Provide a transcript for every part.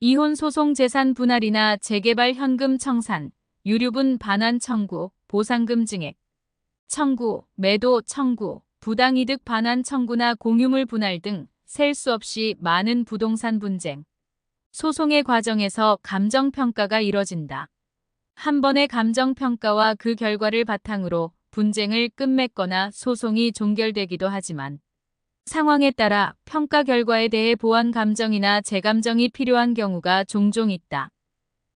이혼 소송 재산 분할이나 재개발 현금 청산, 유류분 반환 청구, 보상금 증액 청구, 매도 청구, 부당이득 반환 청구나 공유물 분할 등 셀 수 없이 많은 부동산 분쟁. 소송의 과정에서 감정평가가 이뤄진다. 한 번의 감정평가와 그 결과를 바탕으로 분쟁을 끝맺거나 소송이 종결되기도 하지만 상황에 따라 평가 결과에 대해 보완 감정이나 재감정이 필요한 경우가 종종 있다.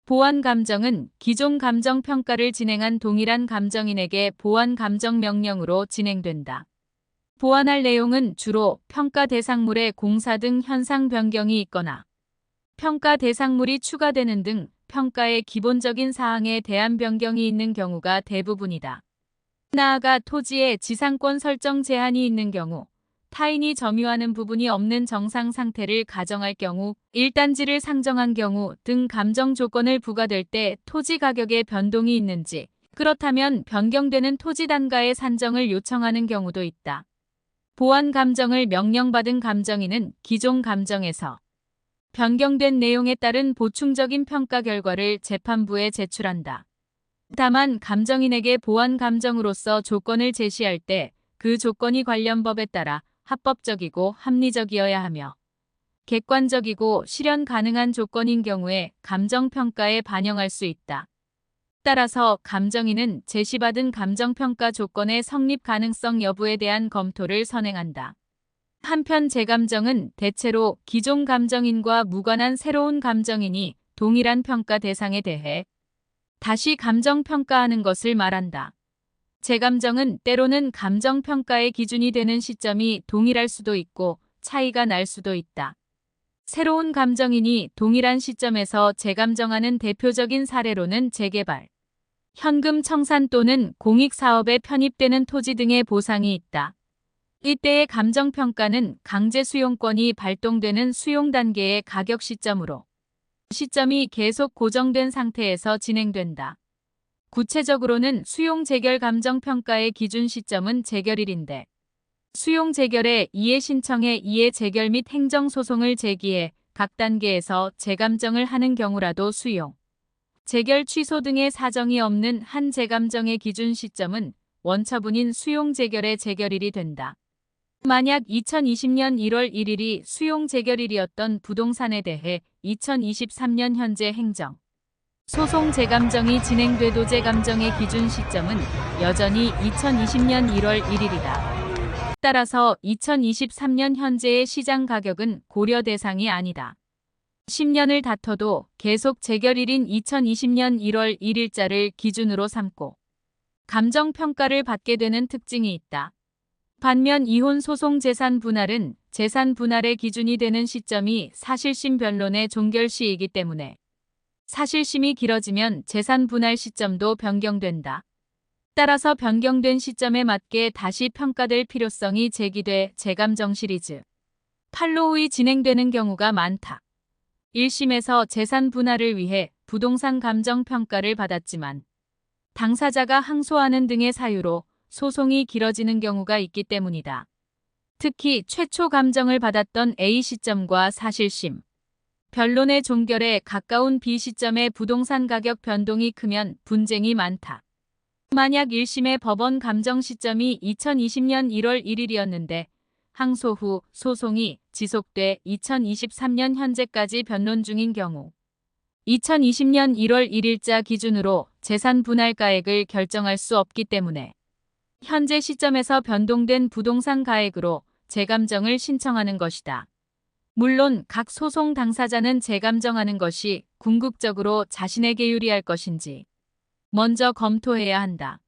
보완 감정은 기존 감정 평가를 진행한 동일한 감정인에게 보완 감정 명령으로 진행된다. 보완할 내용은 주로 평가 대상물의 공사 등 현상 변경이 있거나 평가 대상물이 추가되는 등 평가의 기본적인 사항에 대한 변경이 있는 경우가 대부분이다. 나아가 토지의 지상권 설정 제한이 있는 경우, 타인이 점유하는 부분이 없는 정상 상태를 가정할 경우, 1단지를 상정한 경우 등 감정 조건을 부과될 때 토지 가격의 변동이 있는지, 그렇다면 변경되는 토지 단가의 산정을 요청하는 경우도 있다. 보완 감정을 명령받은 감정인은 기존 감정에서 변경된 내용에 따른 보충적인 평가 결과를 재판부에 제출한다. 다만 감정인에게 보완 감정으로서 조건을 제시할 때 그 조건이 관련 법에 따라 합법적이고 합리적이어야 하며 객관적이고 실현 가능한 조건인 경우에 감정평가에 반영할 수 있다. 따라서 감정인은 제시받은 감정평가 조건의 성립 가능성 여부에 대한 검토를 선행한다. 한편 재감정은 대체로 기존 감정인과 무관한 새로운 감정인이 동일한 평가 대상에 대해 다시 감정평가하는 것을 말한다. 재감정은 때로는 감정평가의 기준이 되는 시점이 동일할 수도 있고 차이가 날 수도 있다. 새로운 감정인이 동일한 시점에서 재감정하는 대표적인 사례로는 재개발, 현금 청산 또는 공익사업에 편입되는 토지 등의 보상이 있다. 이때의 감정평가는 강제 수용권이 발동되는 수용 단계의 가격 시점으로 시점이 계속 고정된 상태에서 진행된다. 구체적으로는 수용 재결 감정평가의 기준 시점은 재결일인데 수용 재결의 이해 신청에 이해 재결 및 행정소송을 제기해 각 단계에서 재감정을 하는 경우라도 수용, 재결 취소 등의 사정이 없는 한 재감정의 기준 시점은 원처분인 수용 재결의 재결일이 된다. 만약 2020년 1월 1일이 수용 재결일이었던 부동산에 대해 2023년 현재 행정, 소송 재감정이 진행돼도 재감정의 기준 시점은 여전히 2020년 1월 1일이다. 따라서 2023년 현재의 시장 가격은 고려 대상이 아니다. 10년을 다퉈도 계속 재결일인 2020년 1월 1일자를 기준으로 삼고 감정평가를 받게 되는 특징이 있다. 반면 이혼 소송 재산 분할은 재산 분할의 기준이 되는 시점이 사실심 변론의 종결 시이기 때문에 사실심이 길어지면 재산 분할 시점도 변경된다. 따라서 변경된 시점에 맞게 다시 평가될 필요성이 제기돼 재감정 시리즈 8로의 진행되는 경우가 많다. 1심에서 재산 분할을 위해 부동산 감정 평가를 받았지만 당사자가 항소하는 등의 사유로 소송이 길어지는 경우가 있기 때문이다. 특히 최초 감정을 받았던 A 시점과 사실심, 변론의 종결에 가까운 B 시점의 부동산 가격 변동이 크면 분쟁이 많다. 만약 1심의 법원 감정 시점이 2020년 1월 1일이었는데 항소 후 소송이 지속돼 2023년 현재까지 변론 중인 경우 2020년 1월 1일자 기준으로 재산 분할가액을 결정할 수 없기 때문에 현재 시점에서 변동된 부동산 가액으로 재감정을 신청하는 것이다. 물론 각 소송 당사자는 재감정하는 것이 궁극적으로 자신에게 유리할 것인지 먼저 검토해야 한다.